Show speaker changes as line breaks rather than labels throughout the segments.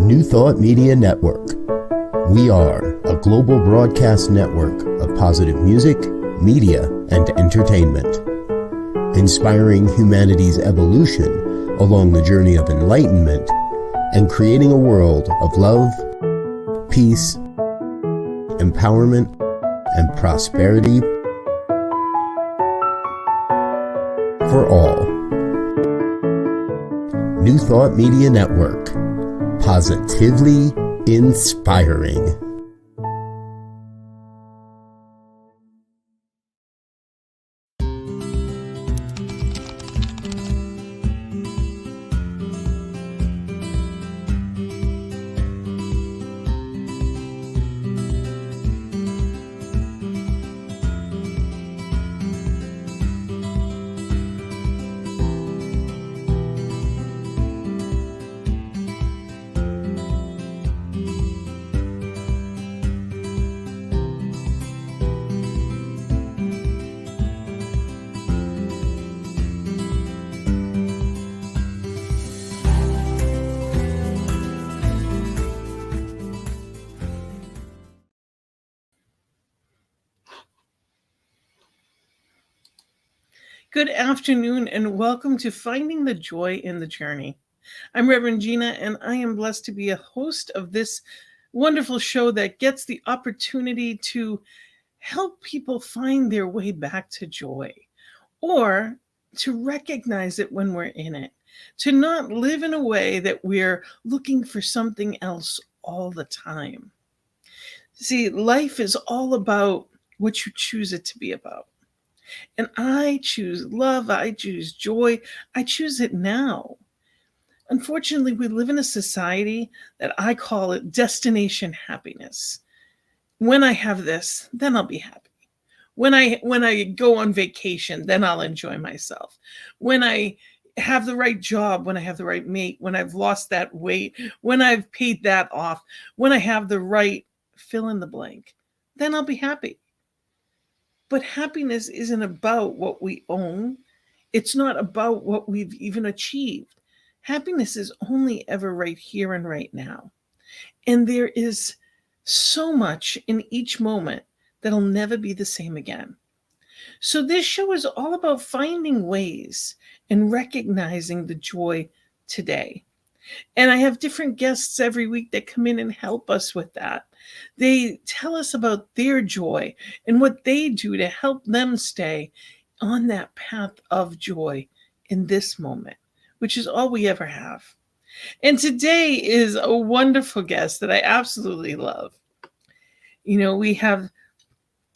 New Thought Media Network. We are a global broadcast network of positive music, media, and entertainment, inspiring humanity's evolution along the journey of enlightenment and creating a world of love, peace, empowerment, and prosperity for all. New Thought Media Network. Positively inspiring.
Good afternoon and welcome to Finding the Joy in the Journey. I'm Rev Gina and I am blessed to be a host of this wonderful show that gets the opportunity to help people find their way back to joy or to recognize it when we're in it, to not live in a way that we're looking for something else all the time. See, life is all about what you choose it to be about. And I choose love, I choose joy, I choose it now. Unfortunately, we live in a society that I call it destination happiness. When I have this, then I'll be happy. When I go on vacation, then I'll enjoy myself. When I have the right job, when I have the right mate, when I've lost that weight, when I've paid that off, when I have the right fill in the blank, then I'll be happy. But happiness isn't about what we own. It's not about what we've even achieved. Happiness is only ever right here and right now. And there is so much in each moment that'll never be the same again. So this show is all about finding ways and recognizing the joy today. And I have different guests every week that come in and help us with that. They tell us about their joy and what they do to help them stay on that path of joy in this moment, which is all we ever have. And today is a wonderful guest that I absolutely love. You know, we have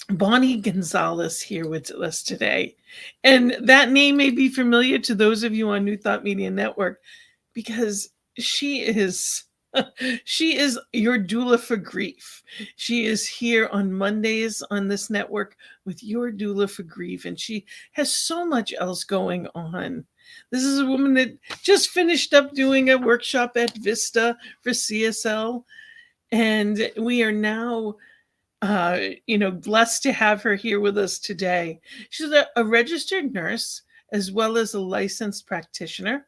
Bonnie Gonzalez here with us today. And that name may be familiar to those of you on New Thought Media Network because she is your doula for grief. She is here on Mondays on this network with your doula for grief, and she has so much else going on. This is a woman that just finished up doing a workshop at Vista for CSL, and we are now blessed to have her here with us today. She's a registered nurse as well as a licensed practitioner.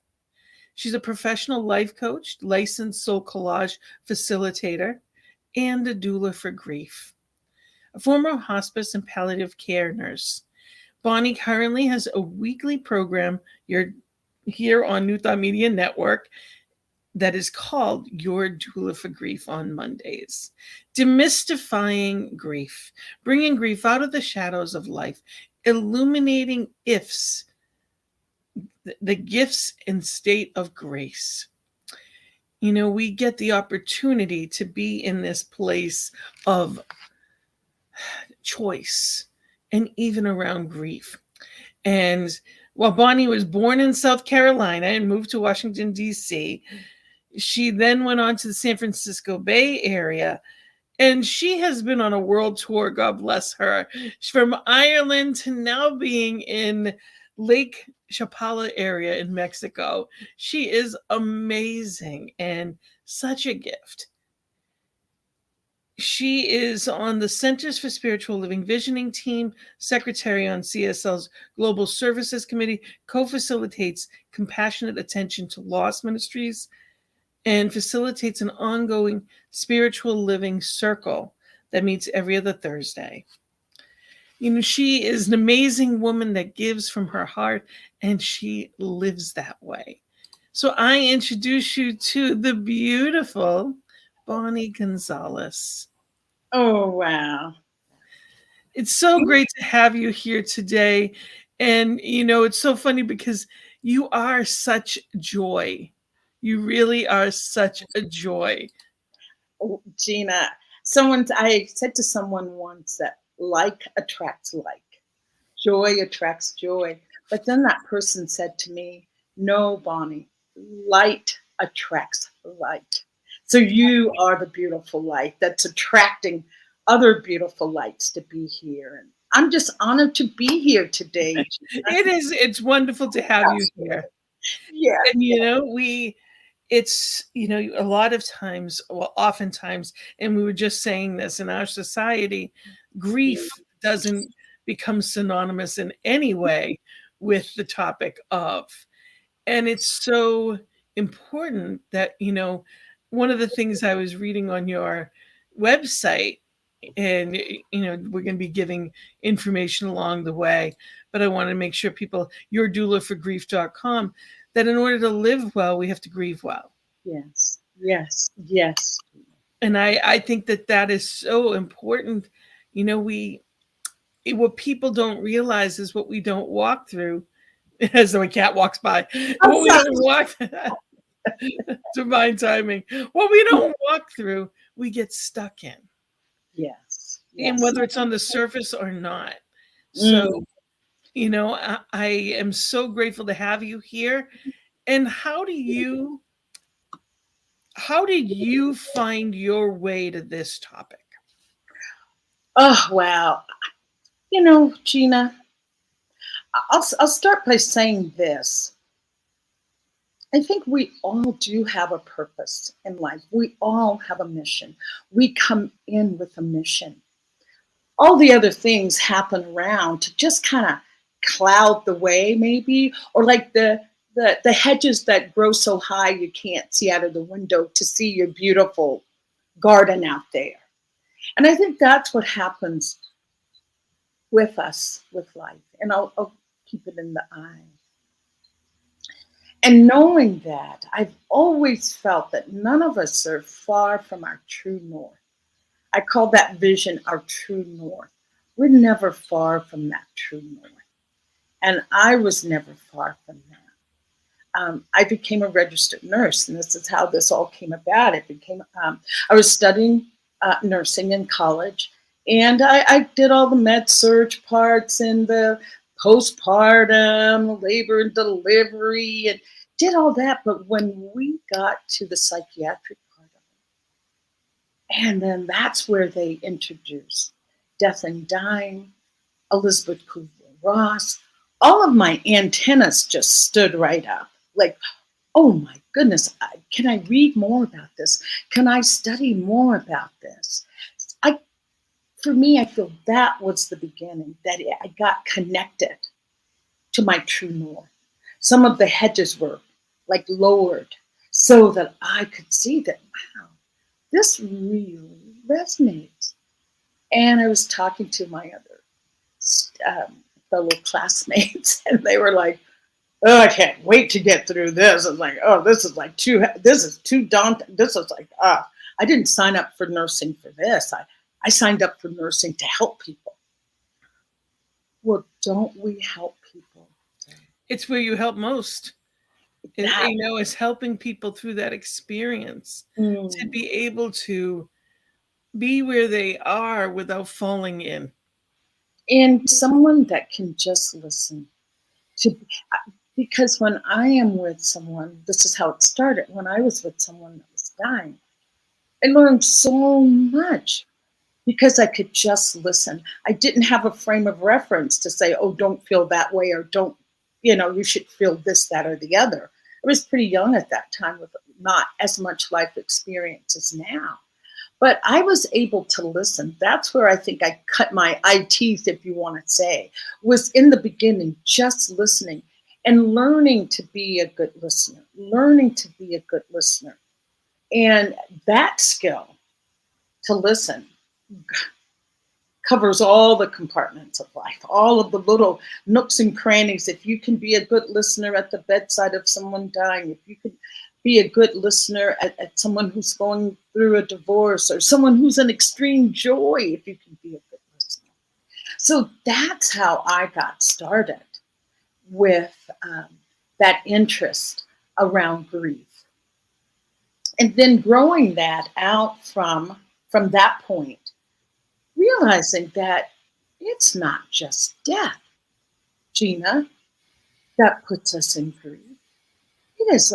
She's a professional life coach, licensed soul collage facilitator, and a doula for grief. A former hospice and palliative care nurse, Bonnie currently has a weekly program here on New Thought Media Network that is called Your Doula for Grief on Mondays. Demystifying grief, bringing grief out of the shadows of life, illuminating ifs, the gifts and state of grace. You know, we get the opportunity to be in this place of choice and even around grief. And while Bonnie was born in South Carolina and moved to Washington, D.C., she then went on to the San Francisco Bay Area. And she has been on a world tour, God bless her, from Ireland to now being in Lake Chapala area in Mexico. She is amazing and such a gift. She is on the Centers for Spiritual Living Visioning team, secretary on CSL's Global Services Committee, co-facilitates Compassionate Attention to Loss Ministries, and facilitates an ongoing spiritual living circle that meets every other Thursday. She is an amazing woman that gives from her heart, and she lives that way. So I introduce you to the beautiful Bonnie Gonzalez.
Oh, wow.
It's so great to have you here today. And, it's so funny because you are such joy. You really are such a joy.
Oh, Gina, I said to someone once that like attracts like, joy attracts joy. But then that person said to me, no, Bonnie, light attracts light. So you are the beautiful light that's attracting other beautiful lights to be here. And I'm just honored to be here today, Gina.
It's wonderful to have you here.
Yeah.
And it's a lot of times, well, oftentimes, and we were just saying this, in our society, grief doesn't become synonymous in any way with the topic of. And it's so important that, one of the things I was reading on your website, and we're going to be giving information along the way, but I want to make sure people, yourdoulaforgrief.com, that in order to live well, we have to grieve well.
Yes, yes, yes.
And I think that is so important. What people don't realize is what we don't walk through, as though a cat walks by. What we don't walk divine timing. What we don't walk through, we get stuck in.
Yes.
And whether it's on the surface or not. So, I am so grateful to have you here. And how did you find your way to this topic?
Oh, wow. Gina, I'll start by saying this. I think we all do have a purpose in life. We all have a mission. We come in with a mission. All the other things happen around to just kind of cloud the way, maybe, or like the hedges that grow so high you can't see out of the window to see your beautiful garden out there. And I think that's what happens with us, with life. And I'll keep it in the eye. And knowing that, I've always felt that none of us are far from our true north. I call that vision our true north. We're never far from that true north. And I was never far from that. I became a registered nurse, and this is how this all came about. I was studying nursing in college, and I did all the med surg parts and the postpartum, labor and delivery, and did all that. But when we got to the psychiatric part of it, and then that's where they introduced Death and Dying, Elizabeth Kubler-Ross, all of my antennas just stood right up. Like, oh my goodness, can I read more about this? Can I study more about this? For me, I feel that was the beginning, that I got connected to my true north. Some of the hedges were like lowered so that I could see that, wow, this really resonates. And I was talking to my other fellow classmates, and they were like, oh, I can't wait to get through this. I was like, oh, this is too daunting. This is like, I didn't sign up for nursing for this. I signed up for nursing to help people. Well, don't we help people?
It's where you help most. Is helping people through that experience to be able to be where they are without falling in.
And someone that can just listen. Because when I am with someone, this is how it started. When I was with someone that was dying, I learned so much because I could just listen. I didn't have a frame of reference to say, oh, don't feel that way, or don't, you should feel this, that, or the other. I was pretty young at that time with not as much life experience as now. But I was able to listen. That's where I think I cut my eye teeth, if you want to say, was in the beginning, just listening and learning to be a good listener, And that skill to listen covers all the compartments of life, all of the little nooks and crannies. If you can be a good listener at the bedside of someone dying, if you can be a good listener at someone who's going through a divorce, or someone who's in extreme joy, if you can be a good listener. So that's how I got started with that interest around grief. And then growing that out from that point, realizing that it's not just death, Gina, that puts us in grief. It is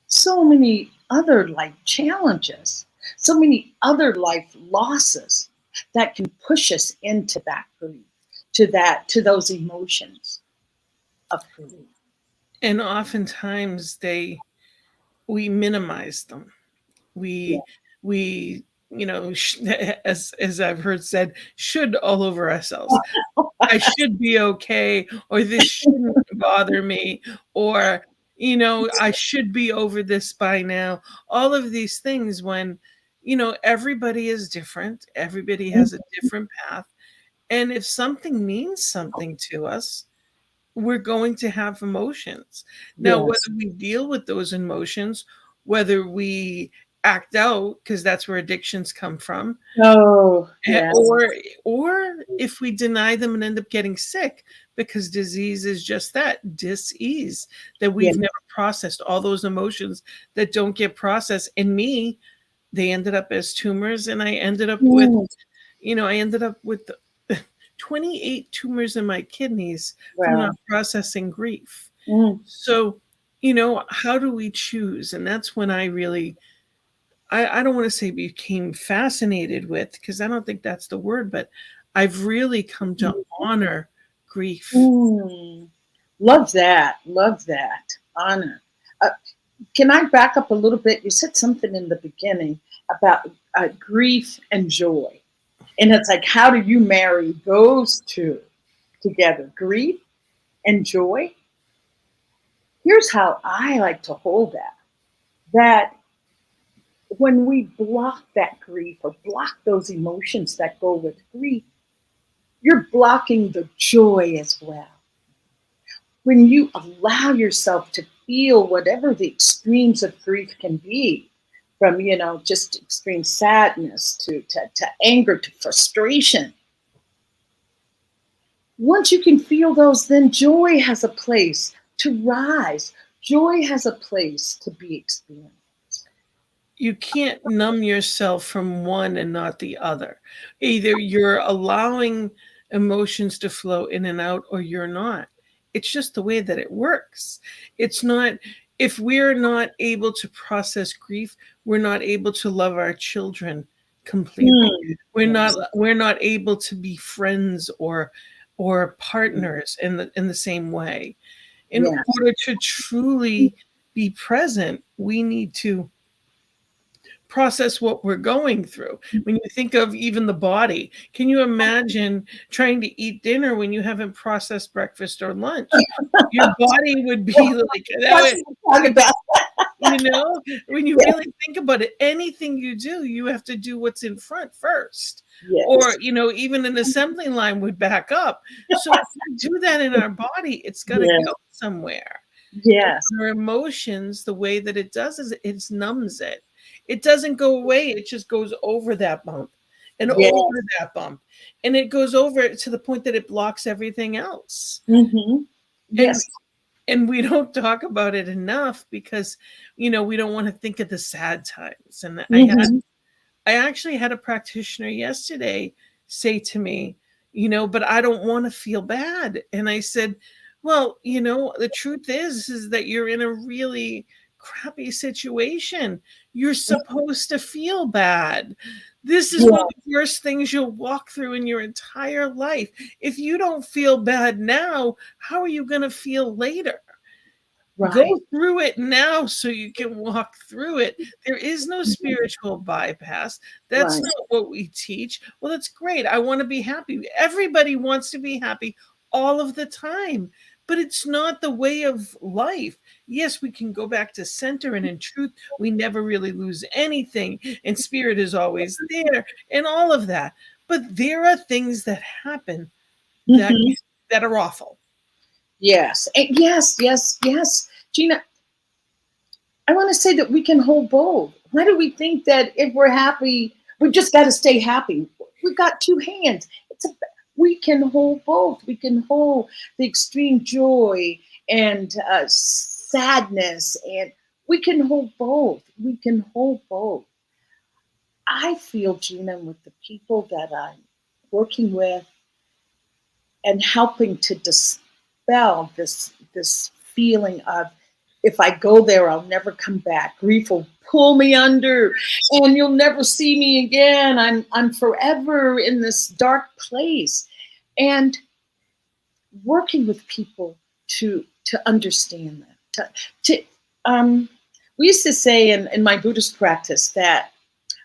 so many other life challenges, so many other life losses that can push us into that grief, to those emotions of grief.
And oftentimes we minimize them.
Yeah.
We as I've heard said, should all over ourselves. I should be okay, or this shouldn't bother me, or I should be over this by now. All of these things, when everybody is different, everybody has a different path, and if something means something to us, we're going to have emotions. Now,
Yes.
whether we deal with those emotions, whether we act out, because that's where addictions come from,
Oh, yes.
or if we deny them and end up getting sick, because disease is just that, dis-ease, that we've
Yeah.
never processed all those emotions that don't get processed. In me, they ended up as tumors, and I ended up with, I ended up with 28 tumors in my kidneys from
Wow.
not processing grief.
Mm.
So, how do we choose? And that's when I really, I don't want to say became fascinated with, because I don't think that's the word, but I've really come to honor grief.
Mm. Love that. Love that. Honor. Can I back up a little bit? You said something in the beginning about grief and joy. And it's like, how do you marry those two together? Grief and joy? Here's how I like to hold that. That when we block that grief, or block those emotions that go with grief, you're blocking the joy as well. When you allow yourself to feel whatever the extremes of grief can be, from just extreme sadness to anger to frustration, once you can feel those, then joy has a place to rise. Joy has a place to be experienced.
You can't numb yourself from one and not the other. Either you're allowing emotions to flow in and out, or you're not. It's just the way that it works. It's not, if we're not able to process grief, we're not able to love our children completely. We're not able to be friends or partners in the same way. In
Yes.
order to truly be present, we need to process what we're going through. When you think of even the body, can you imagine trying to eat dinner when you haven't processed breakfast or lunch? Your body would be like that. When you really think about it, anything you do, you have to do what's in front first.
Yes.
Or, even an assembly line would back up. So if we do that in our body, it's going to go somewhere.
Yes.
Our emotions, the way that it does is it numbs it. It doesn't go away. It just goes over that bump and over that bump. And it goes over it to the point that it blocks everything else.
Mm-hmm. Yes.
And we don't talk about it enough because, we don't want to think of the sad times. And I actually had a practitioner yesterday say to me, but I don't want to feel bad. And I said, well, the truth is that you're in a really crappy situation. You're supposed to feel bad. This is one of the worst things you'll walk through in your entire life. If you don't feel bad now, how are you going to feel later?
Right.
Go through it now so you can walk through it. There is no spiritual bypass. That's not what we teach. Well, that's great. I want to be happy. Everybody wants to be happy all of the time. but it's not the way of life. Yes, we can go back to center, and in truth, we never really lose anything, and spirit is always there, and all of that. But there are things that happen that
Mhm.
that are awful.
Yes. Yes. Gina, I want to say that we can hold both. Why do we think that if we're happy, we just got to stay happy? We've got two hands. We can hold both. We can hold the extreme joy and sadness, and we can hold both. We can hold both. I feel, Gina, with the people that I'm working with and helping to dispel this feeling of, if I go there, I'll never come back. Grief will pull me under, and you'll never see me again. I'm forever in this dark place. And working with people to understand that. We used to say in my Buddhist practice that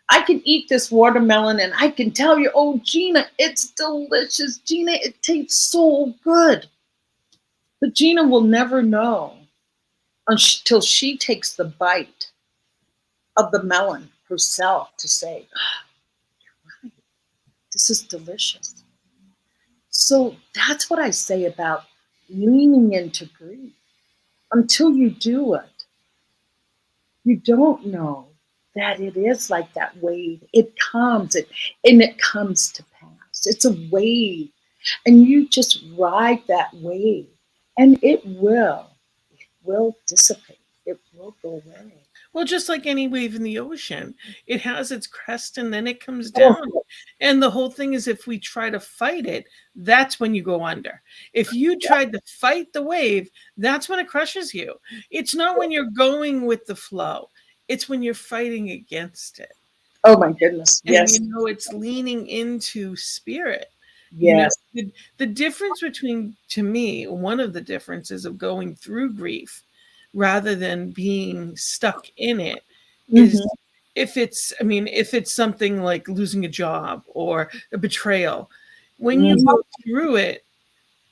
I can eat this watermelon and I can tell you, oh, Gina, it's delicious. Gina, it tastes so good. But Gina will never know until she takes the bite of the melon herself to say, oh, you're right, this is delicious. So that's what I say about leaning into grief. Until you do it, you don't know that it is like that wave. It comes, and it comes to pass. It's a wave, and you just ride that wave, and it will dissipate. It will go away.
Well, just like any wave in the ocean, it has its crest and then it comes
Oh,
down. And the whole thing is, if we try to fight it, that's when you go under. If you tried to fight the wave, that's when it crushes you. It's not when you're going with the flow, it's when you're fighting against it.
oh my goodness.
And
Yes.
it's leaning into spirit.
Yes.
The difference between, to me, one of the differences of going through grief rather than being stuck in it is,
Mhm.
if it's something like losing a job or a betrayal, when you
Mhm.
go through it,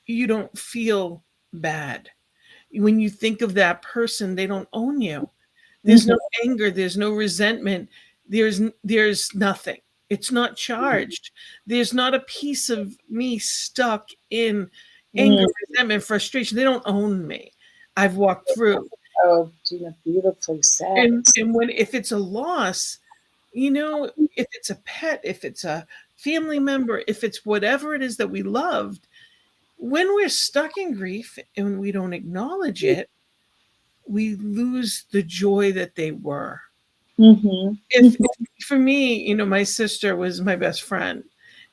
you don't feel bad. When you think of that person, they don't own you. There's
Mhm.
no anger, there's no resentment, there's nothing. It's not charged. There's not a piece of me stuck in anger,
Mm.
resentment, frustration. They don't own me. I've walked through.
Oh, Gina, beautifully said.
And when, if it's a loss, if it's a pet, if it's a family member, if it's whatever it is that we loved, when we're stuck in grief and we don't acknowledge it, we lose the joy that they were.
Mhm.
If,
Mhm.
for me, my sister was my best friend,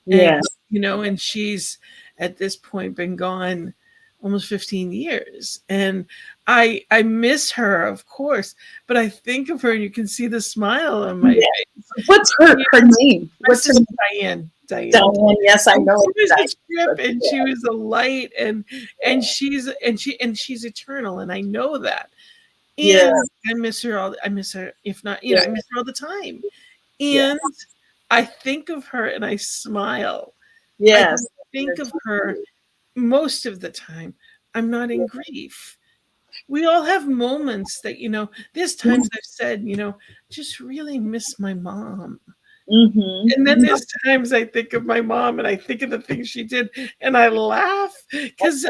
and
Yes.
and she's at this point been gone almost 15 years, and I miss her, of course, but I think of her and you can see the smile on my
Yes.
face.
What's her name?
My
What's her
sister
name?
Diane.
Diane. Yes, I
And
know
she was
it's
a trip,
Diane.
and she was a light, and she's eternal, and I know that.
Yeah.
And I miss her, if not,
Yeah.
I miss her all the time.
Yeah.
And I think of her and I smile. I
Yes.
don't think of her most of the time. I'm not in grief. We all have moments that, there's times I've said, just really miss my mom. And then
Mm-hmm.
there's times I think of my mom and I think of the things she did and I laugh because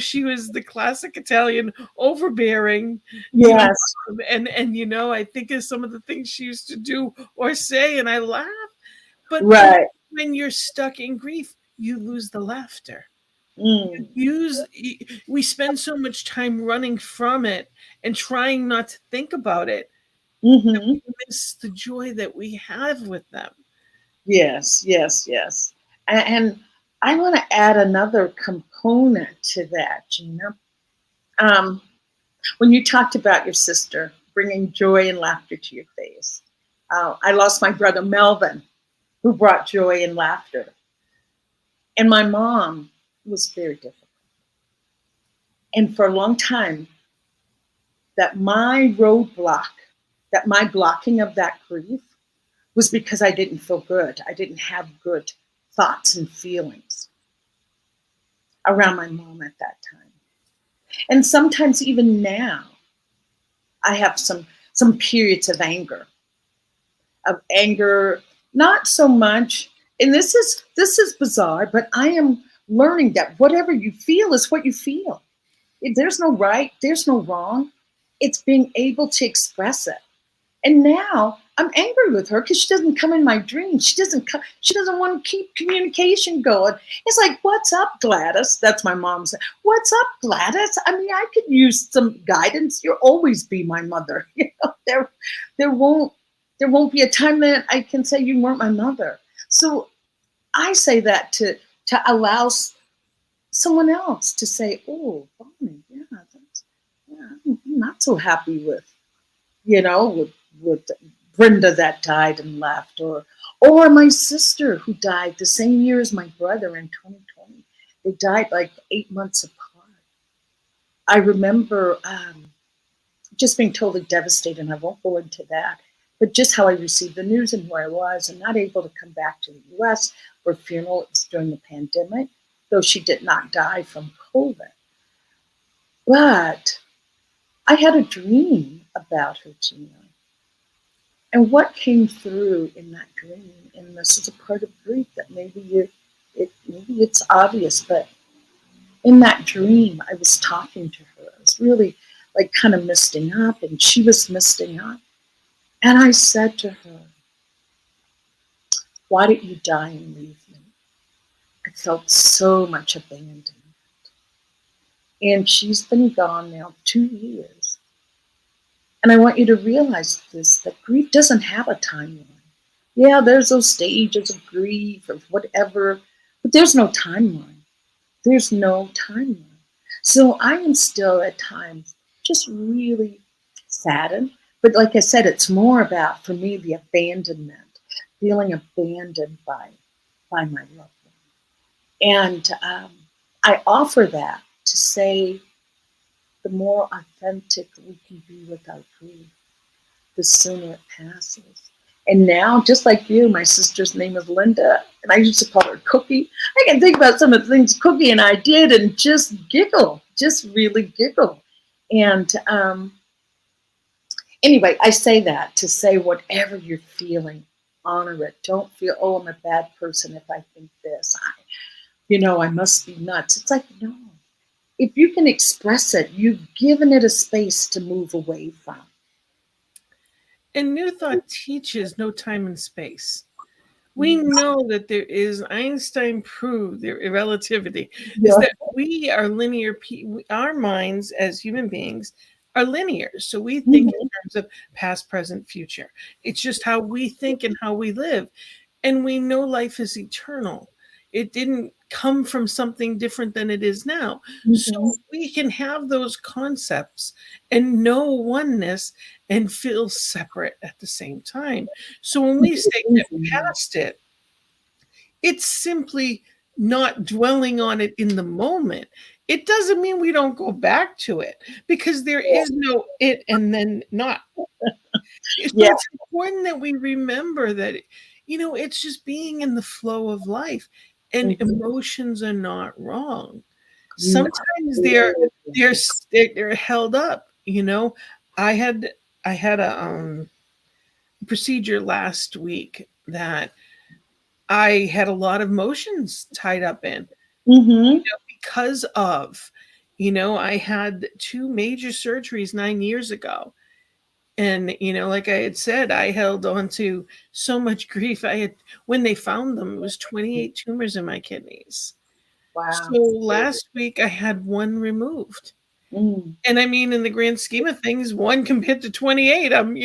she was the classic Italian overbearing,
Yes.
and I think of some of the things she used to do or say and I laugh. But
Right.
when you're stuck in grief, you lose the laughter.
Mm.
We spend so much time running from it and trying not to think about it that
Mm-hmm.
we miss the joy that we have with them.
Yes. And I want to add another component to that, Gina. Um, when you talked about your sister bringing joy and laughter to your face, I lost my brother Melvin, who brought joy and laughter. And my mom was very difficult. And for a long time, that my roadblock, that my blocking of that grief was because I didn't feel good. I didn't have good thoughts and feelings. around my mom at that time. And sometimes even now, I have some periods of anger, not so much. And this is bizarre, but I am learning that whatever you feel is what you feel. There's no right, there's no wrong. It's being able to express it. And now I'm angry with her because she doesn't come in my dreams. She doesn't want to keep communication going. It's like, what's up, Gladys? That's my mom saying, what's up, Gladys? I mean, I could use some guidance. You'll always be my mother. There won't be a time that I can say you weren't my mother. So I say that to allow someone else to say, oh, Bonnie, I'm not so happy with Brenda that died and left, or my sister who died the same year as my brother in 2020. They died like 8 months apart. I remember just being totally devastated, and I won't go into that, but just how I received the news and where I was, and not able to come back to the U.S. for a funeral. It was during the pandemic, though she did not die from COVID. But I had a dream about her, Gina. And what came through in that dream, and this is a part of grief that maybe it's obvious, but in that dream, I was talking to her. I was really like kind of misting up, and she was misting up. And I said to her, why didn't you die and leave me? I felt so much abandonment. And she's been gone now 2 years. And I want you to realize this, that grief doesn't have a timeline. Yeah, there's those stages of grief or whatever, but there's no timeline. There's no timeline. So I am still at times just really saddened. But like I said, it's more about, for me, the abandonment, feeling abandoned by my loved one. And I offer that to say, the more authentic we can be with our grief, the sooner it passes. And now, just like you, my sister's name is Linda, and I used to call her Cookie. I can think about some of the things Cookie and I did and just giggle, just really giggle. And anyway, I say that to say whatever you're feeling, honor it. Don't feel, oh, I'm a bad person if I think this. I must be nuts. It's like, no. If you can express it, you've given it a space to move away from.
And New Thought teaches no time and space. We know that there is, Einstein proved their relativity, is that we are linear, our minds as human beings are linear. So we think in terms of past, present, future. It's just how we think and how we live. And we know life is eternal. It didn't come from something different than it is now. So we can have those concepts and know oneness and feel separate at the same time. So when we say get past it, it's simply not dwelling on it in the moment. It doesn't mean we don't go back to it, because there is no it and then not. So it's important that we remember that, it's just being in the flow of life. And emotions are not wrong. Sometimes they're held up. I had a procedure last week that I had a lot of emotions tied up in, because of, I had 2 major surgeries 9 years ago. And, like I had said, I held on to so much grief. When they found them, it was 28 tumors in my kidneys.
Wow.
So last week I had 1 removed. And I mean, in the grand scheme of things, 1 compared to 28, I'm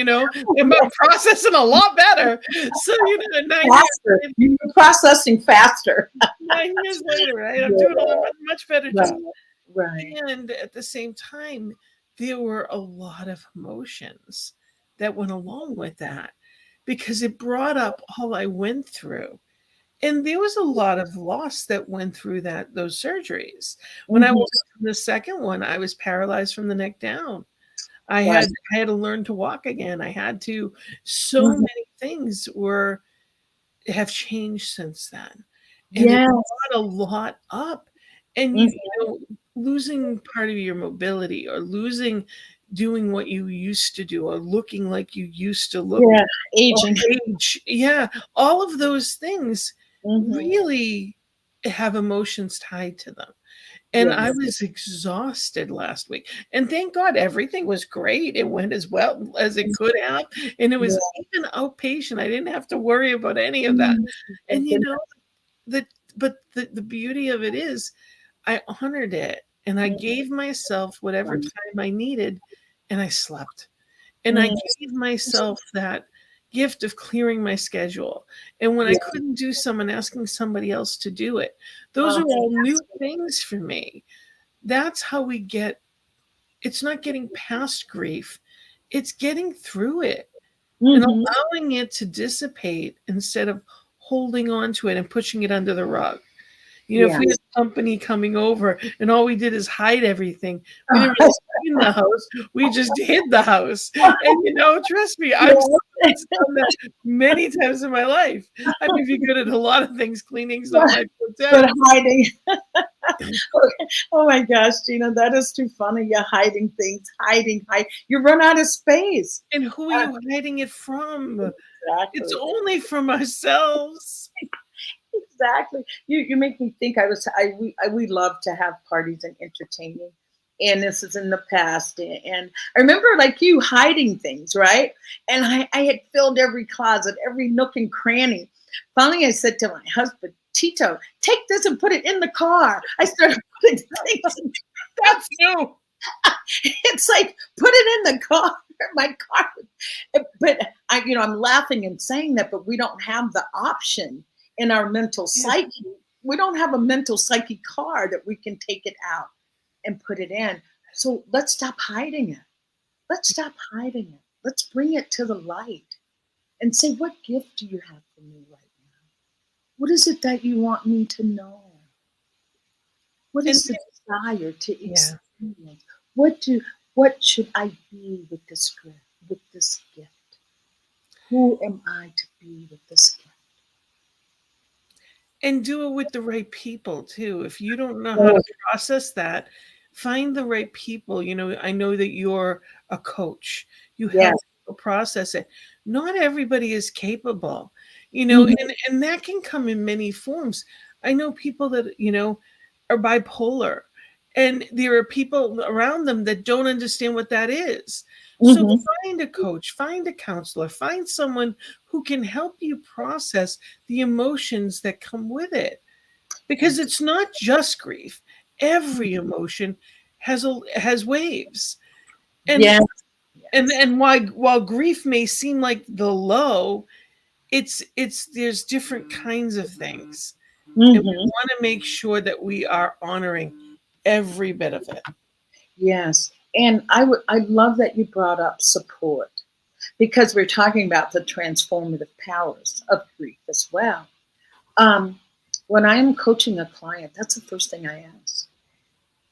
processing a lot better. So, 9
faster. You're processing faster.
9 years later, right? I'm doing a much better job.
Right.
And at the same time, there were a lot of emotions that went along with that, because it brought up all I went through. And there was a lot of loss that went through those surgeries. When I woke up from the second one, I was paralyzed from the neck down. I had to learn to walk again. I had to, so many things have changed since then. And it brought a lot up. And
Mhm.
losing part of your mobility, or losing doing what you used to do, or looking like you used to look,
Yeah,
or
aging.
age. Yeah, all of those things
Mhm.
really have emotions tied to them. And I
Yes.
was exhausted last week. And thank God everything was great. It went as well as it could have. And it
Yeah.
was even outpatient. I didn't have to worry about any of that.
Mhm.
And
Thank goodness.
the but the beauty of it is I honored it, and I gave myself whatever time I needed, and I slept. And I
Mhm.
gave myself that gift of clearing my schedule. And when I
Yeah.
couldn't do someone, asking somebody else to do it. Those
Oh,
are all new things for me. That's how we get, it's not getting past grief, it's getting through it and
mhm.
allowing it to dissipate instead of holding on to it and pushing it under the rug. If
Yeah.
we had company coming over and all we did is hide everything, we didn't really clean the house. We just hid the house. And trust me,
Yeah.
I've done that many times in my life. I may be good at a lot of things. Cleaning's not my
But
forte.
hiding. Oh my gosh, Gina, that is too funny. You're hiding things, hiding, hide. You run out of space.
And who are you hiding it from? It's
Exactly.
only from ourselves.
Exactly. You make me think. We love to have parties and entertaining, and this is in the past. And I remember, like you, hiding things, right? And I had filled every closet, every nook and cranny. Finally, I said to my husband, Tito, take this and put it in the car. I started putting things in.
That's new.
It's like put it in the car, my car. But I'm laughing and saying that, but we don't have the option in our mental
Yeah.
psyche. We don't have a mental psyche car that we can take it out and put it in. So let's stop hiding it. Let's stop hiding it. Let's bring it to the light and say, what gift do you have for me right now? What is it that you want me to know? What
And
is the desire to
yeah.
experience? What should I be with this gift? With this gift? Who am I to be with this gift?
And do it with the right people too. If you don't know how
Oh,
to process that, find the right people. I know that you're a coach. You
yes.
help people process it. Not everybody is capable,
Mhm.
and that can come in many forms. I know people that, are bipolar, and there are people around them that don't understand what that is. So
Mhm.
find a coach, find a counselor, find someone who can help you process the emotions that come with it, because it's not just grief. Every emotion has waves. and
Yes.
and
Yes.
and while grief may seem like the low, it's there's different kinds of things, and we
Mhm.
want to make sure that we are honoring every bit of it.
Yes. And I love that you brought up support because we're talking about the transformative powers of grief as well. Um, when I am coaching a client, that's the first thing I ask.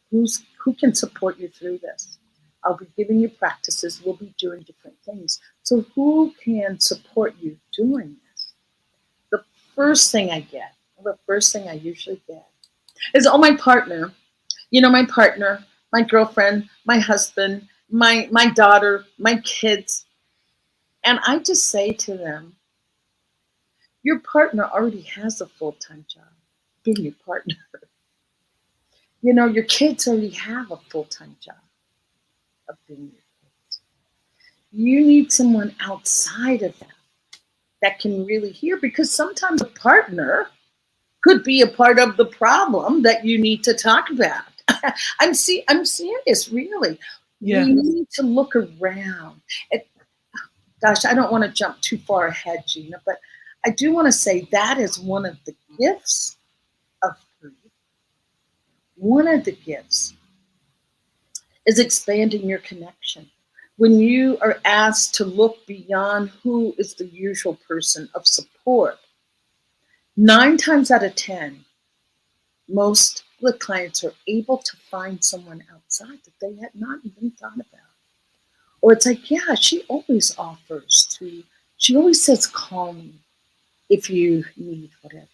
Who can support you through this? I'll be giving you practices. We'll be doing different things. So who can support you doing this? The first thing I get, the first thing I usually get is, oh, my partner, my partner, my girlfriend, my husband, my daughter, my kids. And I just say to them, your partner already has a full-time job being your partner. Your kids already have a full-time job of being your kids. You need someone outside of that can really hear, because sometimes a partner could be a part of the problem that you need to talk about. I'm serious, really.
Yeah.
We need to look around. It, gosh, I don't want to jump too far ahead, Gina, but I do want to say that is one of the gifts of grief. One of the gifts is expanding your connection. When you are asked to look beyond who is the usual person of support, 9 times out of 10, most of the clients are able to find someone outside that they had not even thought about. Or it's like, yeah, she always says, call me if you need whatever.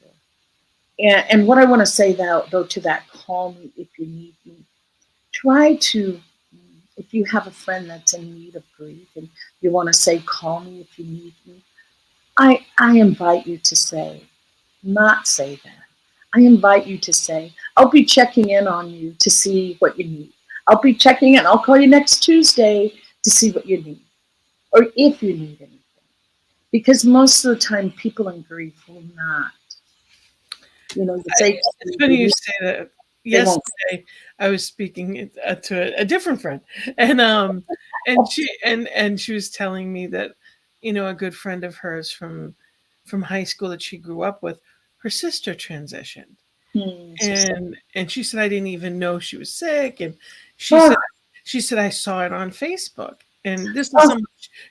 And what I want to say though to that, call me if you need me. Try to, if you have a friend that's in need of grief and you want to say, call me if you need me, I invite you to say, not say that. I invite you to say, I'll be checking in on you to see what you need. I'll be checking in. I'll call you next Tuesday to see what you need or if you need anything. Because most of the time, people in grief will not. You say
It's funny you say that.
they won't.
Yesterday, I was speaking to a different friend, and she was telling me that, a good friend of hers from high school that she grew up with, her sister transitioned, and she said I didn't even know she was sick, and she
Oh,
said I saw it on Facebook, and this is
oh,
someone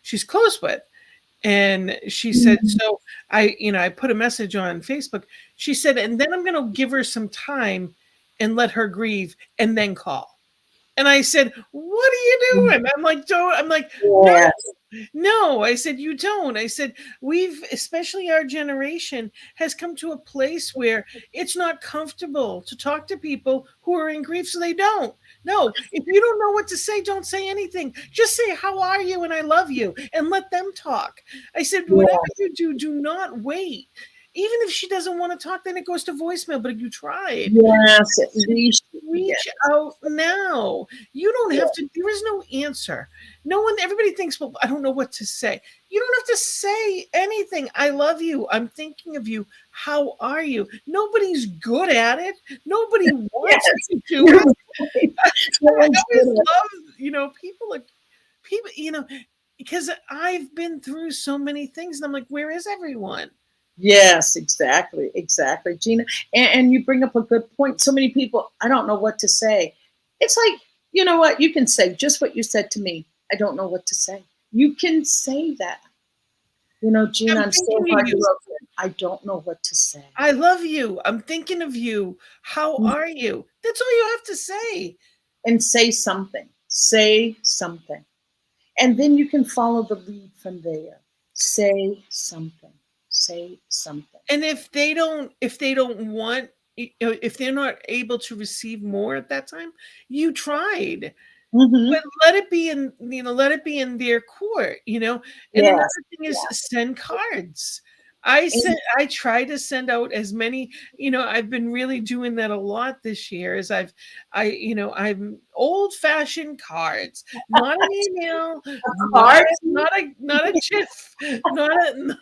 she's close with. And she said, so I put a message on Facebook. She said, and then I'm going to give her some time and let her grieve and then call. And I said, what are you doing? I'm like, no,
yeah,
no. I said, you don't. I said, especially our generation, has come to a place where it's not comfortable to talk to people who are in grief, so they don't. No, if you don't know what to say, don't say anything. Just say, how are you? And I love you, and let them talk. I said, whatever
yeah,
you do, do not wait. Even if she doesn't want to talk, then it goes to voicemail, but you tried.
yes, at least, yes,
Reach out now. You don't
yeah,
have to, there is no answer. No one, everybody thinks, well, I don't know what to say. You don't have to say anything. I love you. I'm thinking of you. How are you? Nobody's good at it. Nobody wants
yes.
to do
You're
it.
right. No
I
one's
always
good at
love, people, because I've been through so many things and I'm like, where is everyone?
Yes, exactly, exactly, Gina. And you bring up a good point. So many people, I don't know what to say. It's like, you know what? You can say just what you said to me. I don't know what to say. You can say that. Gina,
I'm
I'm so
thinking of you.
heartbroken. I don't know what to say.
I love you. I'm thinking of you. How are you? That's all you have to say.
And say something. Say something. And then you can follow the lead from there. Say something. Say something.
And if they don't want, if they're not able to receive more at that time, you tried.
Mm-hmm.
But let it be in their court. And another
Yes.
thing is send cards. I try to send out as many. I've been really doing that a lot this year. As I'm old fashioned cards, not an email,
Cards.
not a GIF, not a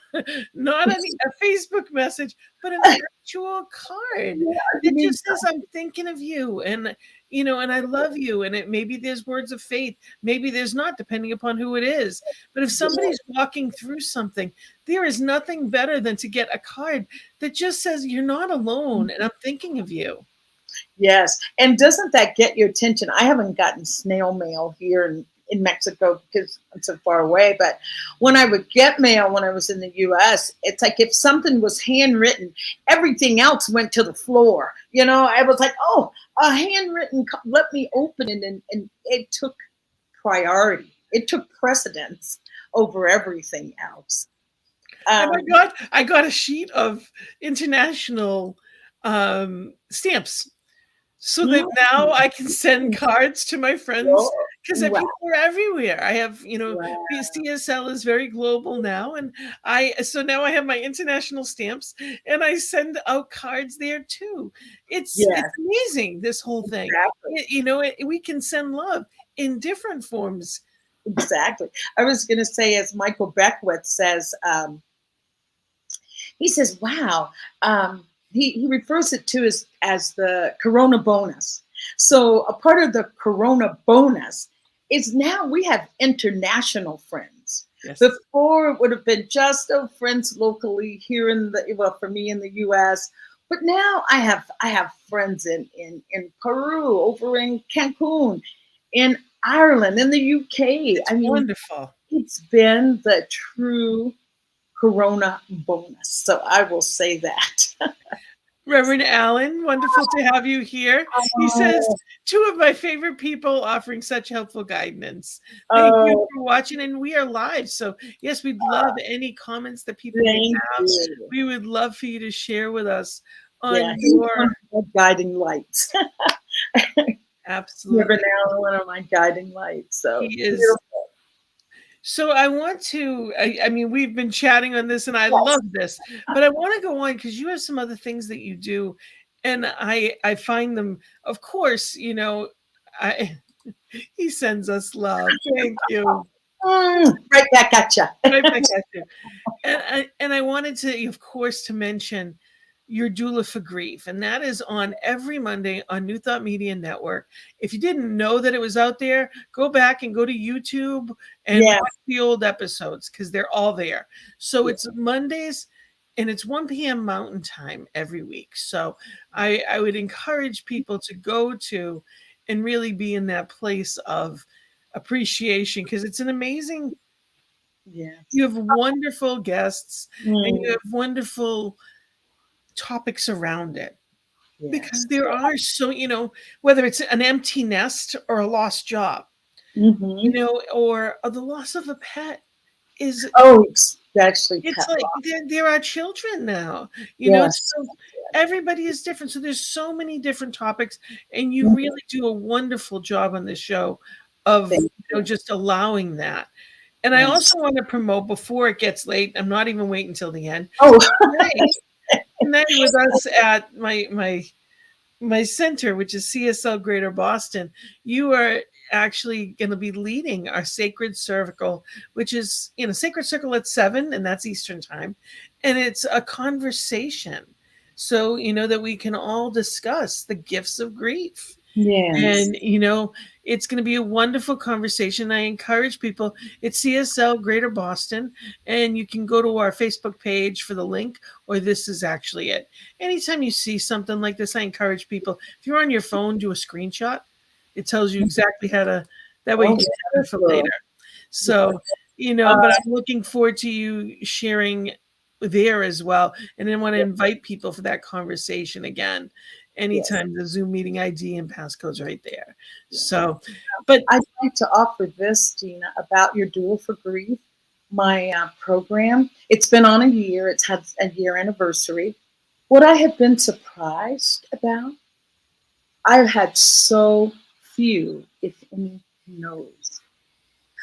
not a Facebook message, but an actual card
You
that
need
just says I'm thinking of you, and I love you. And maybe there's words of faith, maybe there's not, depending upon who it is. But if somebody's walking through something, there is nothing better than to get a card that just says you're not alone and I'm thinking of you.
Yes. And doesn't that get your attention? I haven't gotten snail mail here in Mexico because I'm so far away. But when I would get mail when I was in the US, it's like if something was handwritten, everything else went to the floor. I was like, oh, a handwritten, let me open it. And it took priority, it took precedence over everything else.
And
Um,
I got a sheet of international stamps, so that now I can send cards to my friends,
oh,
because
wow.
people are everywhere. I have,
Wow.
CSL is very global now, and so now I have my international stamps, and I send out cards there too. It's
Yes,
amazing, this whole thing.
exactly.
We can send love in different forms.
Exactly. I was going to say, as Michael Beckwith says, he says, wow, he refers it to as the Corona bonus. So a part of the Corona bonus is now we have international friends.
Yes.
Before it would have been just friends locally here for me in the US. But now I have friends in Peru, over in Cancun, in Ireland, in the UK.
It's wonderful.
It's been the true Corona bonus. So I will say that.
Reverend Allen, wonderful to have you here. He says, two of my favorite people offering such helpful guidance. Thank you for watching, and we are live. So yes, we'd love any comments that people may have.
You.
We would love for you to share with us
Yeah,
on
he's
your
one of my guiding lights.
absolutely.
Rev one of my guiding lights. So
He is. So I want to, I mean, we've been chatting on this and I
yes.
love this, but I want to go on because you have some other things that you do. And I find them, of course, you know, I he sends us love. Thank you.
Right back at you.
Right back at you. And I wanted to, of course, to mention your doula for grief, and that is on every Monday on New Thought Media Network. If you didn't know that it was out there, go back and go to YouTube and
Yes.
watch the old episodes because they're all there. So it's Mondays and it's 1 p.m. Mountain Time every week. So I would encourage people to go to and really be in that place of appreciation because it's an amazing.
Yes.
You have wonderful guests and you
Mm,
have wonderful topics around it because
yes.
there are so, you know, whether it's an empty nest or a lost job, you
Mm-hmm.
know, or the loss of a pet is
Oh, especially
it's
pet
like
loss.
there are children now, you know,
Yes.
so everybody is different. So there's so many different topics, and you
Mhm.
really do a wonderful job on this show of,
Thank
you know,
you.
just allowing that. And I
Yes.
also want to promote before it gets late. I'm not even waiting until the end.
Oh,
Tonight with us at my center, which is CSL Greater Boston, you are actually going to be leading our Sacred Circle, which is, you know, Sacred Circle at 7, and that's Eastern time. And it's a conversation. So, you know, that we can all discuss the gifts of grief.
yes.
And, you know, it's going to be a wonderful conversation. I encourage people, it's CSL Greater Boston, and you can go to our Facebook page for the link, or this is actually it. Anytime you see something like this, I encourage people, if you're on your phone, do a screenshot. It tells you exactly how to, that way you
Oh,
can have it for later.
wonderful.
So, you know,
Uh,
but I'm looking forward to you sharing there as well. And I want to invite people for that conversation again.
yes.
Anytime the Zoom meeting ID and passcode's right there.
Yes.
So, but
I'd like to offer this, Gina, about your Duel for Grief, my program. It's been on a year. It's had a year anniversary. What I have been surprised about, I've had so few, if any, no's.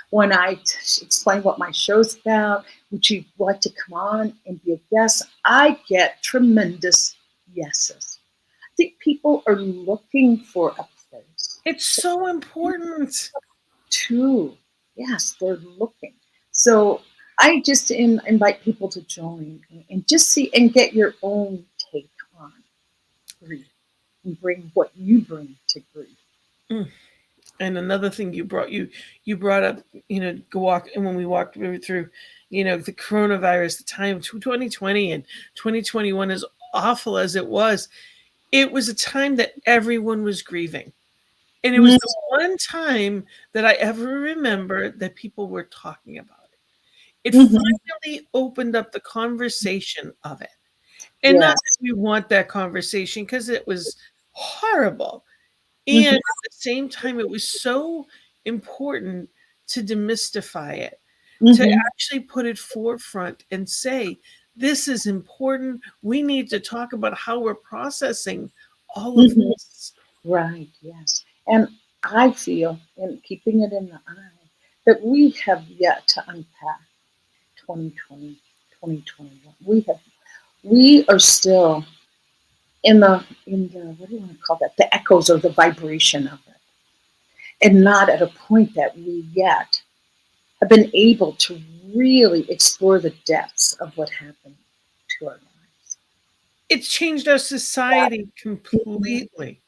When I explain what my show's about, would you like to come on and be a guest? I get tremendous yeses. I think people are looking for a place
it's so important.
to, yes, they're looking. So I just invite people to join and just see and get your own take on grief and bring what you bring to grief.
Mm. And another thing you brought up, you know, go walk, and when we walked through, you know, the coronavirus, the time of 2020 and 2021, as awful as it was a time that everyone was grieving. And it was the one time that I ever remember that people were talking about it. It
Mm-hmm.
finally opened up the conversation of it. And not
Yes.
that we want that conversation because it was horrible. And
Mm-hmm.
at the same time, it was so important to demystify it, to
Mm-hmm.
actually put it forefront and say, this is important. We need to talk about how we're processing all of
Mm-hmm.
this.
Right, yes. And I feel, in keeping it in the eye, that we have yet to unpack 2020, 2021. We are still in the what do you want to call that? The echoes or the vibration of it. And not at a point that we yet have been able to really explore the depths of what happened to our lives.
It's changed our society completely.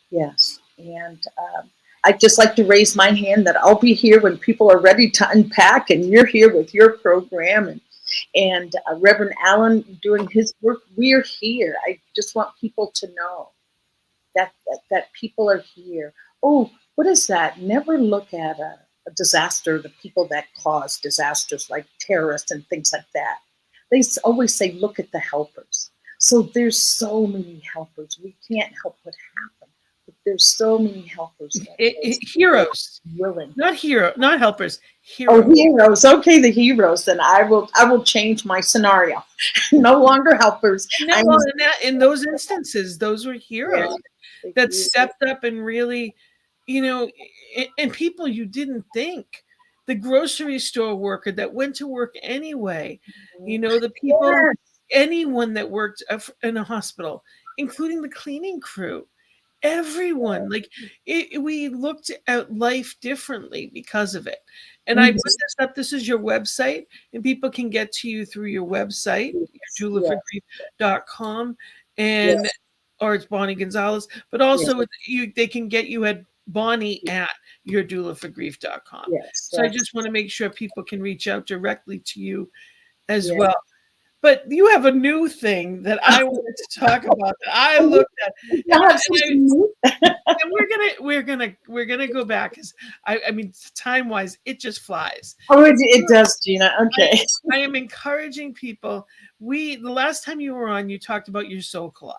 Yes. And I'd just like to raise my hand that I'll be here when people are ready to unpack, and you're here with your program, and Reverend Allen doing his work. We're here. I just want people to know that people are here. Oh, what is that? Never look at a disaster, the people that cause disasters like terrorists and things like that. They always say, look at the helpers. So there's so many helpers. We can't help what happened, but there's so many helpers.
Heroes,
willing.
not helpers.
Oh,
Heroes.
heroes. Okay, the heroes. Then I will change my scenario. No longer helpers.
No, well, in those instances, those were heroes that stepped up and really, and people you didn't think. The grocery store worker that went to work anyway, the people, anyone that worked in a hospital, including the cleaning crew, everyone, we looked at life differently because of it. And I put this up. This is your website, and people can get to you through your website, doulaforgrief.com, and or it's Bonnie Gonzalez, but also they can get you at Bonnie at yourdoulaforgrief.com. So I just want to make sure people can reach out directly to you as well. But you have a new thing that I wanted to talk about that I looked at, and we're gonna go back because I mean, time wise, it just flies.
Oh, it does, Gina. Okay.
I am encouraging people. The last time you were on, you talked about your soul collage,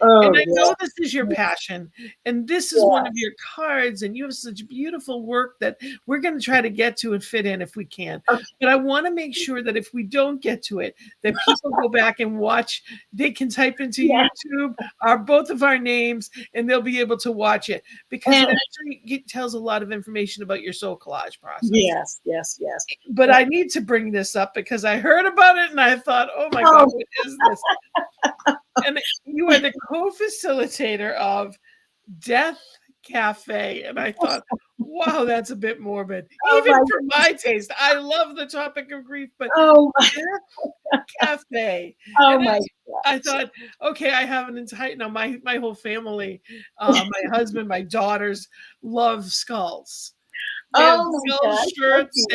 and I know this is your passion, and this is one of your cards, and you have such beautiful work that we're going to try to get to and fit in if we can. Okay. But I want to make sure that if we don't get to it, that people go back and watch. They can type into YouTube both of our names, and they'll be able to watch it because it actually tells a lot of information about your soul collage process.
Yes.
But I need to bring this up because I heard about it and I thought, oh my God, what is this? And you are the co-facilitator of Death Cafe. And I thought, wow, that's a bit morbid. Even for my taste. I love the topic of grief, but Death Cafe. I thought, okay, I have an entire, my whole family, my husband, my daughters love skulls. They have skull shirts.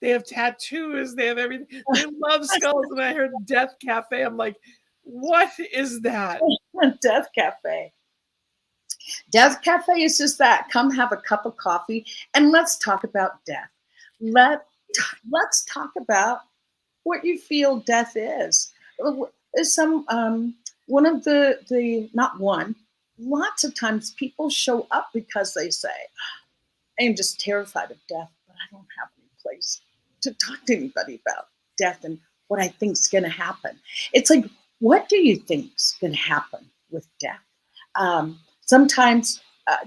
They have tattoos. They have everything. They love skulls. And I heard Death Cafe. I'm like, what is that?
Death Cafe. Death Cafe is just that. Come have a cup of coffee and let's talk about death. Let's talk about what you feel death is. Lots of times people show up because they say, I am just terrified of death, but I don't have any place to talk to anybody about death and what I think is going to happen. It's like, what do you think is going to happen with death? Sometimes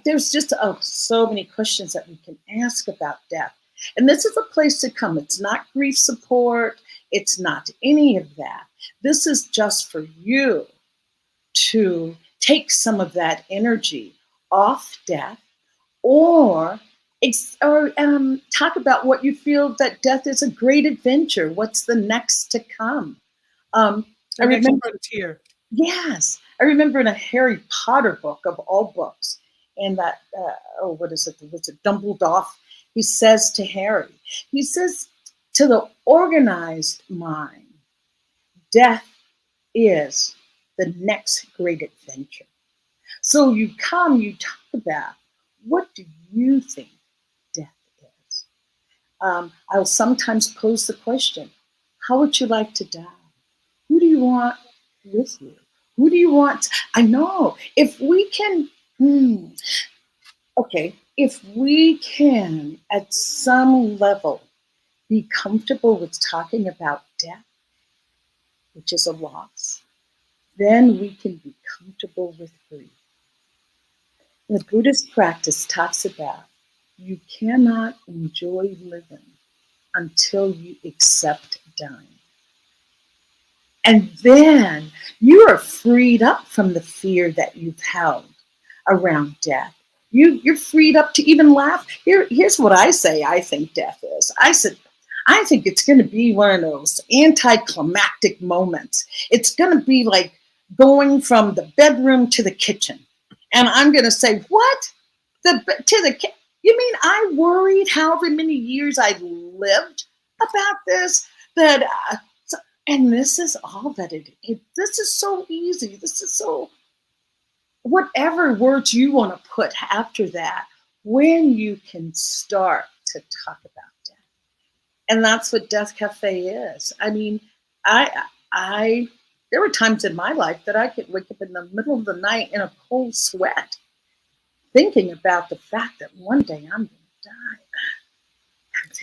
there's just so many questions that we can ask about death. And this is a place to come. It's not grief support. It's not any of that. This is just for you to take some of that energy off death or talk about what you feel that death is a great adventure. What's the next to come?
I remember frontier.
Yes, I remember in a Harry Potter book of all books, and that what is it? Was it Dumbledore? He says to Harry, he says to the organized mind, death is the next great adventure. So you talk about what do you think death is? I'll sometimes pose the question, how would you like to die? Who do you want with you? Who do you want? I know, if we can, if we can at some level be comfortable with talking about death, which is a loss, then we can be comfortable with grief. The Buddhist practice talks about you cannot enjoy living until you accept dying. And then you are freed up from the fear that you've held around death. You're freed up to even laugh. Here's what I say I think death is. I think it's going to be one of those anticlimactic moments. It's going to be like going from the bedroom to the kitchen. And I'm going to say, what? You mean I worried however many years I lived about this? And this is all that this is so easy. This is so, whatever words you want to put after that, when you can start to talk about death. And that's what Death Cafe is. I mean, there were times in my life that I could wake up in the middle of the night in a cold sweat thinking about the fact that one day I'm going to die.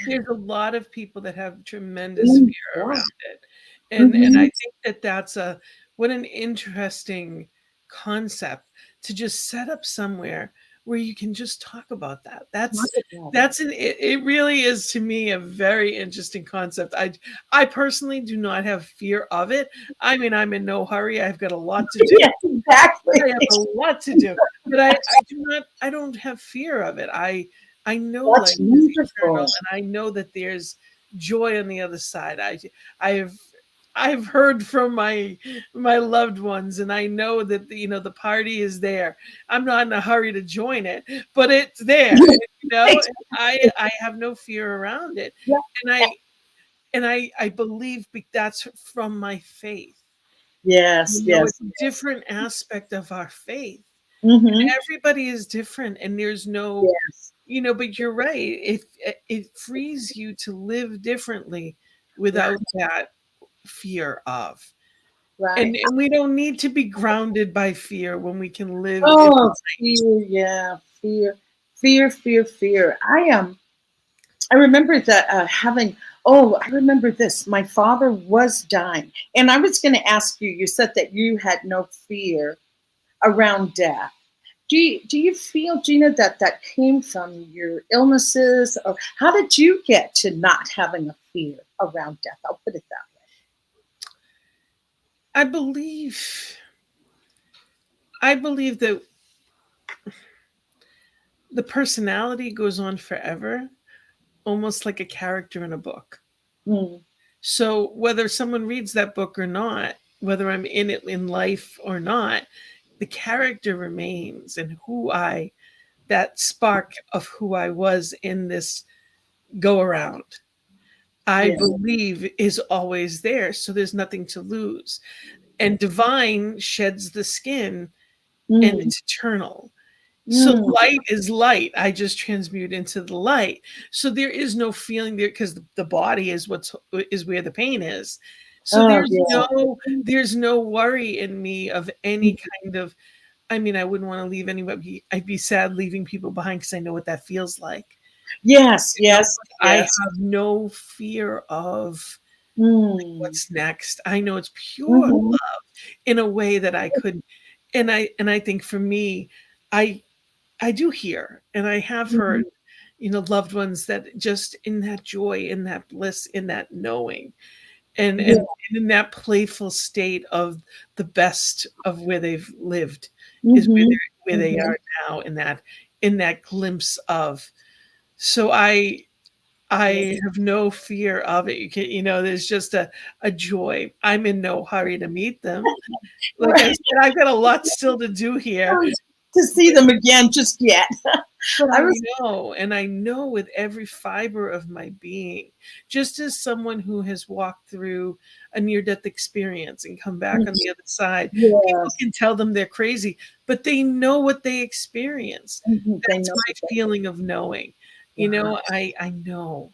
There's a lot of people that have tremendous fear around it. And I think that that's what an interesting concept to just set up somewhere where you can just talk about that. It really is, to me, a very interesting concept. I personally do not have fear of it. I mean, I'm in no hurry. I've got a lot to do.
Yes, exactly.
I have a lot to do, but I don't have fear of it. I know life is eternal, and I know that there's joy on the other side. I've heard from my loved ones, and I know that the party is there. I'm not in a hurry to join it, but it's there. I have no fear around it, and I believe that's from my faith.
Yes,
It's a different aspect of our faith. Everybody is different, and there's no, but you're right. It frees you to live differently without that fear of.
Right.
And we don't need to be grounded by fear when we can live.
Fear, fear. I remember that I remember this. My father was dying. And I was going to ask you, you said that you had no fear around death. Do you feel, Gina, that came from your illnesses? Or how did you get to not having a fear around death? I'll put it that way.
I believe that the personality goes on forever, almost like a character in a book. So whether someone reads that book or not, whether I'm in it in life or not, the character remains, and that spark of who I was in this go around, I believe is always there. So there's nothing to lose. And divine sheds the skin, and it's eternal. So light is light. I just transmute into the light. So there is no feeling there, because the body is where the pain is. So there's no worry in me of any kind of, I mean, I wouldn't want to leave anybody. I'd be sad leaving people behind, because I know what that feels like.
Yes.
I have no fear of what's next. I know it's pure love in a way that I could, and I think for me, I do hear, and I have heard, loved ones that just in that joy, in that bliss, in that knowing, and in that playful state of the best of where they've lived is where they are now, in that glimpse of. So I have no fear of it. There's just a joy. I'm in no hurry to meet them. Like I said, I've got a lot still to do here.
To see them again just yet.
But I know with every fiber of my being, just as someone who has walked through a near-death experience and come back on the other side, people can tell them they're crazy, but they know what they experienced. That's my feeling of knowing. I know.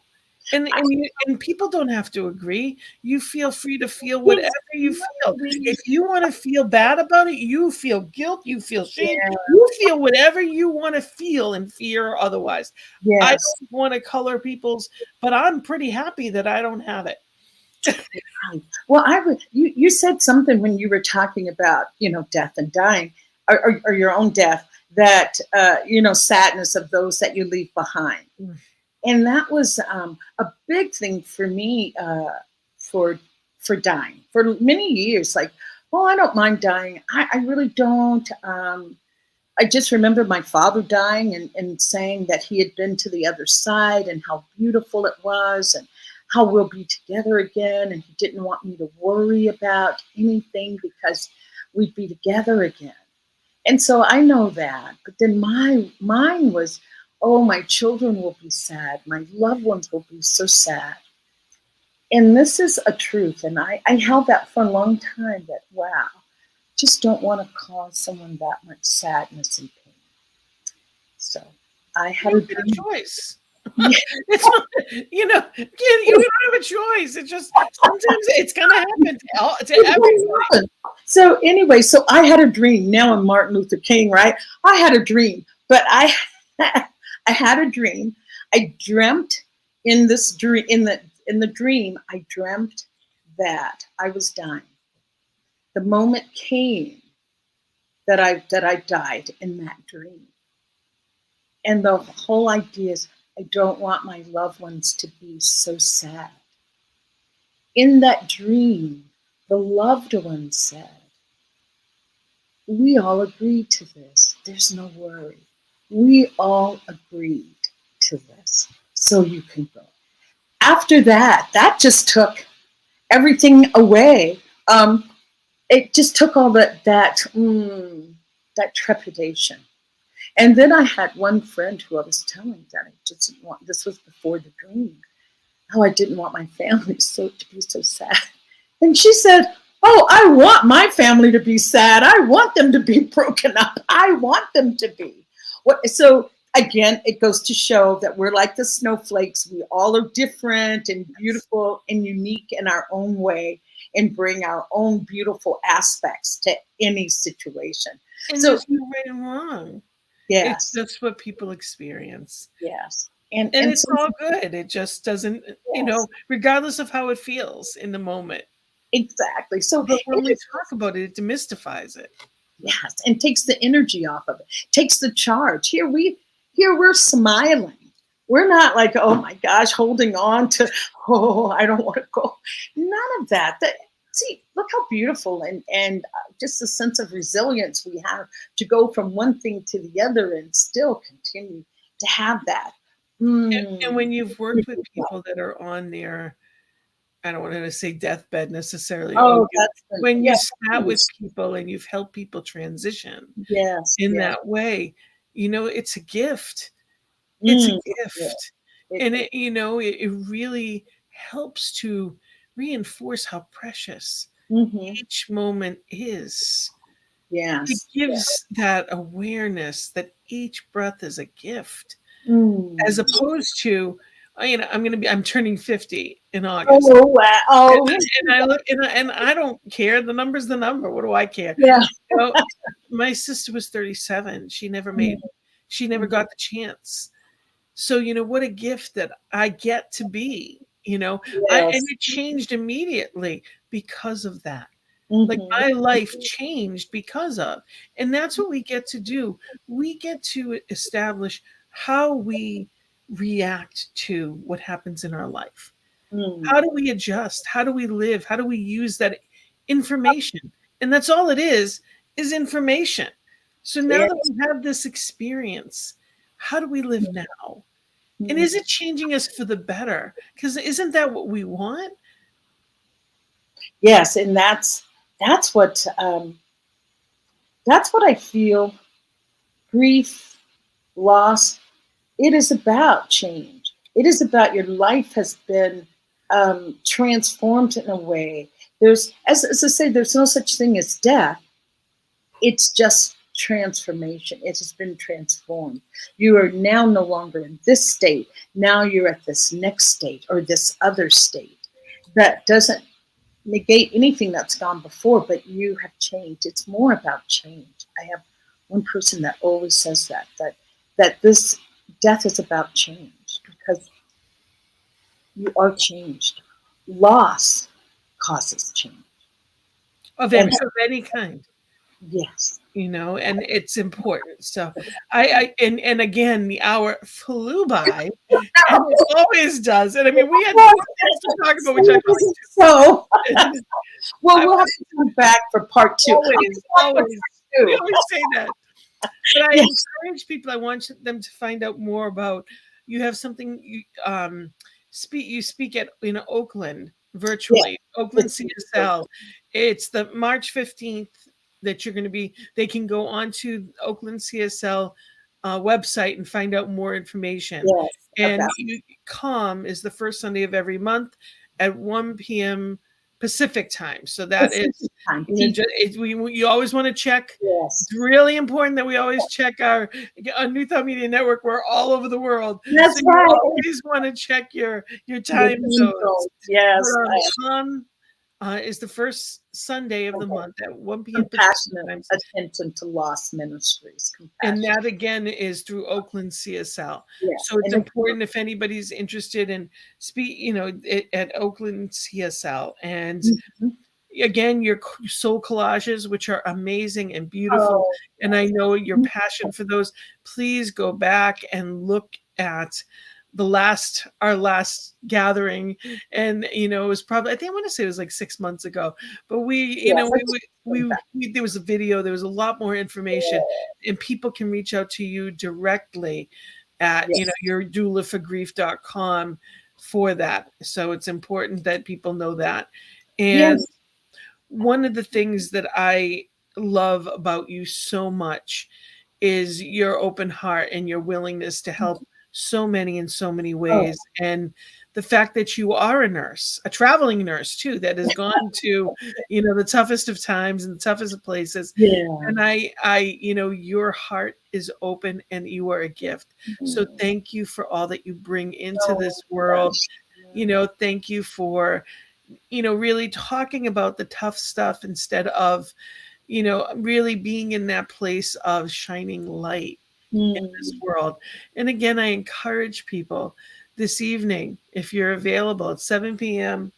And people don't have to agree. You feel free to feel whatever you feel. If you want to feel bad about it, you feel guilt, you feel shame, you feel whatever you want to feel, in fear or otherwise. I don't want to color people's, but I'm pretty happy that I don't have it.
Well, you said something when you were talking about, death and dying, or your own death, that, sadness of those that you leave behind. And that was a big thing for me for dying. For many years, like, I don't mind dying. I really don't. I just remember my father dying and saying that he had been to the other side and how beautiful it was and how we'll be together again. And he didn't want me to worry about anything because we'd be together again. And so I know that. But then mine was, my children will be sad. My loved ones will be so sad. And this is a truth. And I held that for a long time, that, wow, just don't want to cause someone that much sadness and pain. So I had a choice.
It's not, you don't have a choice. It's just, sometimes it's going to happen to everyone.
So anyway, I had a dream. Now I'm Martin Luther King, right? I had a dream. But I I had a dream. I dreamt in this dream in the dream I dreamt that I was dying. The moment came that I died in that dream. And the whole idea is I don't want my loved ones to be so sad. In that dream, the loved one said, we all agreed to this. There's no worry. We all agreed to this. So you can go. After that, that just took everything away. It just took all that trepidation. And then I had one friend who I was telling that I just didn't want, this was before the dream, how I didn't want my family to be so sad. And she said, oh, I want my family to be sad. I want them to be broken up. I want them to be. So again, it goes to show that we're like the snowflakes. We all are different and beautiful and unique in our own way and bring our own beautiful aspects to any situation.
And
so
there's no right and wrong.
Yes.
It's just what people experience.
Yes.
And it's all good. It just doesn't, regardless of how it feels in the moment.
Exactly. So
but when we talk about it, it demystifies it.
Yes. And takes the energy off of it, takes the charge. Here we're smiling. We're not like, oh my gosh, holding on to, I don't want to go. None of that. See, look how beautiful and just a sense of resilience we have to go from one thing to the other and still continue to have that.
And when you've worked with people that are on their, I don't want to say deathbed necessarily. When you sat with people and you've helped people transition in that way, it's a gift. It's a gift. And it really helps to reinforce how precious each moment is.
Yes.
It gives that awareness that each breath is a gift, as opposed to, I'm turning 50 in August.
Oh wow! Oh.
And I look and I don't care. The number's the number. What do I care?
Yeah.
My sister was 37. She never got the chance. So what a gift that I get to be. And it changed immediately because of that. Like my life changed because of, and that's what we get to do. We get to establish how we react to what happens in our life. How do we adjust? How do we live? How do we use that information? And that's all it is information. So now that we have this experience, how do we live now? And is it changing us for the better? Because isn't that what we want?
Yes, and that's what I feel. Grief, loss, it is about change. It is about your life has been transformed in a way. There's, as I say, there's no such thing as death. It's just transformation. It has been transformed. You are now no longer in this state. Now you're at this next state or this other state. That doesn't negate anything that's gone before, but you have changed. It's more about change. I have one person that always says that this death is about change because you are changed. Loss causes change.
Of any kind.
Yes.
And it's important. So and again, the hour flew by, and it always does. And I mean, we had more things to talk about, which I really
so. Well, we'll have to come back for part 2.
Always. We always say that. But I encourage people. I want them to find out more about. You have something you speak at Oakland virtually. Oakland CSL. It's the March 15th. That you're going to be, they can go onto Oakland CSL website and find out more information.
Yes,
and COM is the first Sunday of every month at 1 p.m. Pacific time. So that is, you always want to check.
Yes.
It's really important that we always check our New Thought Media Network. We're all over the world.
That's
so
right.
You always want to check your time zones.
Yes.
is the first Sunday of the
Okay.
month at 1 p.m.
Compassionate
times.
Attention to Lost Ministries.
And
Compassion.
that again is through Oakland CSL.
Yes.
So it's
And
important if anybody's interested in at Oakland CSL. And
Mhm.
again, your soul collages, which are amazing and beautiful.
Oh,
And I know your
yes.
passion for those. Please go back and look at our last gathering. And, it was probably, I want to say it was like 6 months ago, but
Yes, I just came back.
there was a video, there was a lot more information, and people can reach out to you directly at,
Yes.
your doulaforgrief.com for that. So it's important that people know that. And
Yes.
one of the things that I love about you so much is your open heart and your willingness to help so many in so many
Oh,
ways. And the fact that you are a nurse, a traveling nurse too, that has gone to, the toughest of times and the toughest of places.
yeah.
And your heart is open and you are a gift. So thank you for all that you bring into
Oh,
this world.
gosh.
Thank you for, really talking about the tough stuff instead of, really being in that place of shining light in this
Mm.
world. And again, I encourage people this evening, if you're available at 7 p.m.,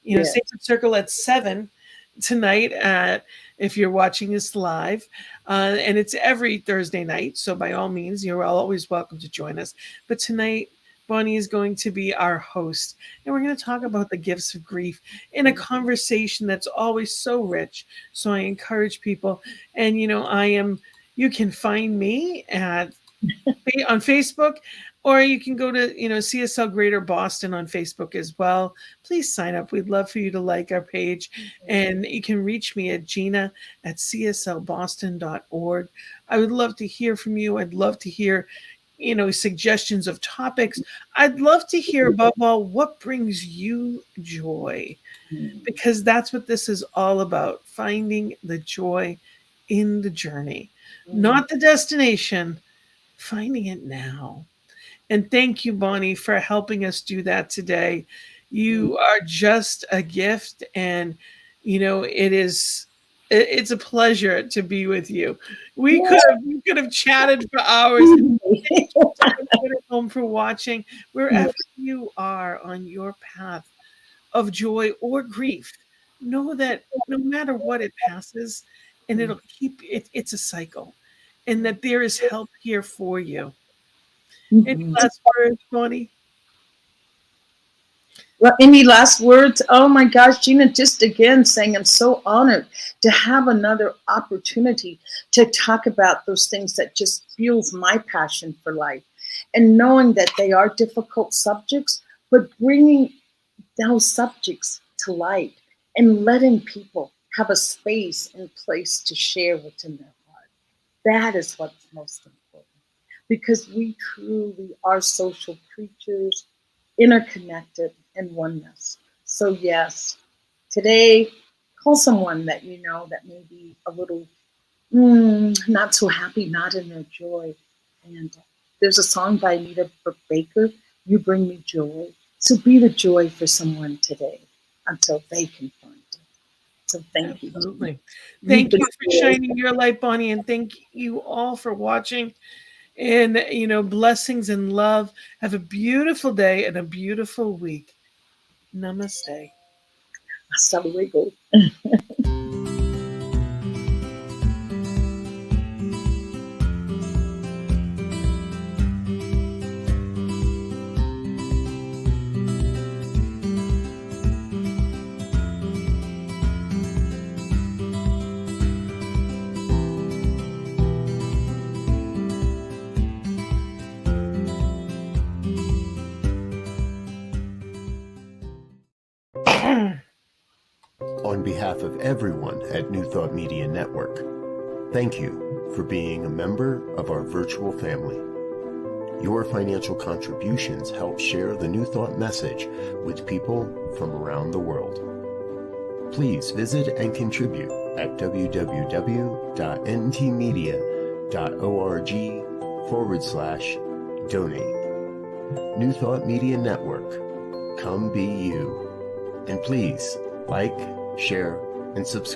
Yes.
Sacred Circle at 7 tonight if you're watching this live. And it's every Thursday night. So by all means, you're always welcome to join us. But tonight, Bonnie is going to be our host, and we're going to talk about the gifts of grief in a conversation that's always so rich. So I encourage people, and you can find me on Facebook, or you can go to CSL Greater Boston on Facebook as well. Please sign up. We'd love for you to like our page, and you can reach me at Gina at cslboston.org. I would love to hear from you. I'd love to hear suggestions of topics. I'd love to hear above all what brings you joy, because that's what this is all about, finding the joy in the journey, not the destination, finding it now. And thank you, Bonnie, for helping us do that today. You are just a gift, and it's a pleasure to be with you. We could have chatted for hours. Thank you at home for watching, wherever you are on your path of joy or grief. Know that no matter what, it passes, and it'll keep it. It's a cycle, and that there is help here for you. Any last words, Bonnie?
Well, any last words? Oh my gosh, Gina, just again saying I'm so honored to have another opportunity to talk about those things that just fuels my passion for life. And knowing that they are difficult subjects, but bringing those subjects to light and letting people have a space and place to share what's in their heart. That is what's most important, because we truly are social creatures, interconnected in oneness. So yes, today, call someone that you know that may be a little not so happy, not in their joy. And there's a song by Anita Baker, You Bring Me Joy. So be the joy for someone today until they can find it. So thank you.
Absolutely. Thank you for shining your light, Bonnie, and thank you all for watching. And, blessings and love. Have a beautiful day and a beautiful week. Namaste.
Hasta luego.
On behalf of everyone at New Thought Media Network, thank you for being a member of our virtual family. Your financial contributions help share the New Thought message with people from around the world. Please visit and contribute at www.ntmedia.org/donate. New Thought Media Network, come be you. And please like, share, and subscribe.